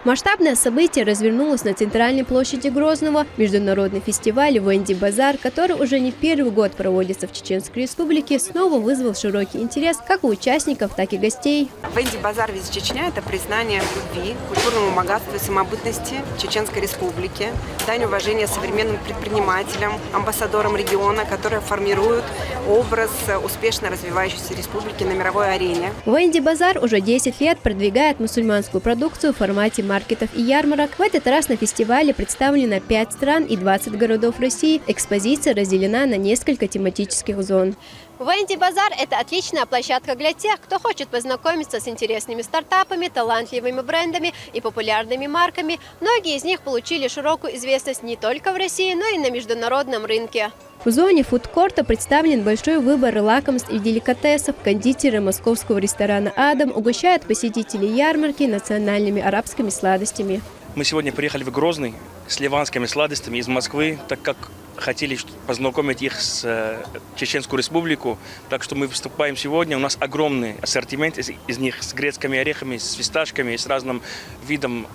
Масштабное событие развернулось на центральной площади Грозного. Международный фестиваль «Венди Базар», который уже не первый год проводится в Чеченской Республике, снова вызвал широкий интерес как у участников, так и гостей. «Венди Базар Виз Чечня» – это признание любви, культурному богатству и самобытности Чеченской Республики, дань уважения современным предпринимателям, амбассадорам региона, которые формируют образ успешно развивающейся республики на мировой арене. «Венди Базар» уже 10 лет продвигает мусульманскую продукцию в формате маркетов и ярмарок. В этот раз на фестивале представлено 5 стран и 20 городов России. Экспозиция разделена на несколько тематических зон. «Венди Базар» – это отличная площадка для тех, кто хочет познакомиться с интересными стартапами, талантливыми брендами и популярными марками. Многие из них получили широкую известность не только в России, но и на международном рынке. В зоне фудкорта представлен большой выбор лакомств и деликатесов. Кондитеры московского ресторана «Адам» угощают посетителей ярмарки национальными арабскими сладостями. Мы сегодня приехали в Грозный с ливанскими сладостями из Москвы, так как хотели познакомить их с Чеченскую Республику. Так что мы выступаем сегодня. У нас огромный ассортимент из них с грецкими орехами, с фисташками, с разным видом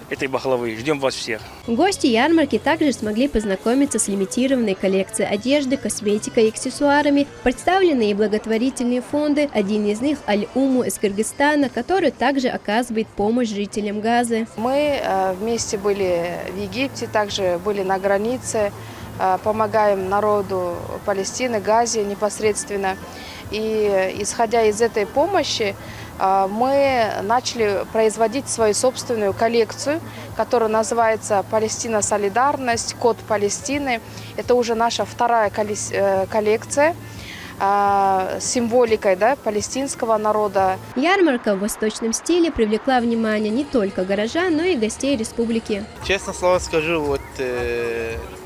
этой бахлавы. Ждем вас всех. Гости ярмарки также смогли познакомиться с лимитированной коллекцией одежды, косметикой и аксессуарами. Представлены и благотворительные фонды. Один из них – Аль-Уму из Кыргызстана, который также оказывает помощь жителям Газы. Мы вместе были в Египте, также были на границе, помогаем народу Палестины, Газе непосредственно. И исходя из этой помощи, мы начали производить свою собственную коллекцию, которая называется «Палестина. Солидарность. Код Палестины». Это уже наша вторая коллекция с символикой, палестинского народа. Ярмарка в восточном стиле привлекла внимание не только горожан, но и гостей республики. Честно слово скажу,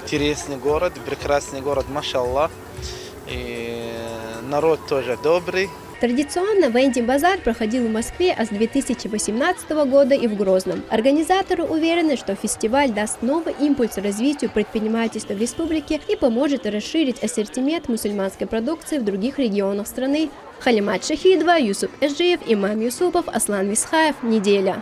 интересный город, прекрасный город, машаллах. И народ тоже добрый. Традиционно «Венди Базар» проходил в Москве с 2018 года и в Грозном. Организаторы уверены, что фестиваль даст новый импульс развитию предпринимательства в республике и поможет расширить ассортимент мусульманской продукции в других регионах страны. Халимат Шахидова, Юсуп Эжиев, Имам Юсупов, Аслан Висхаев. Неделя.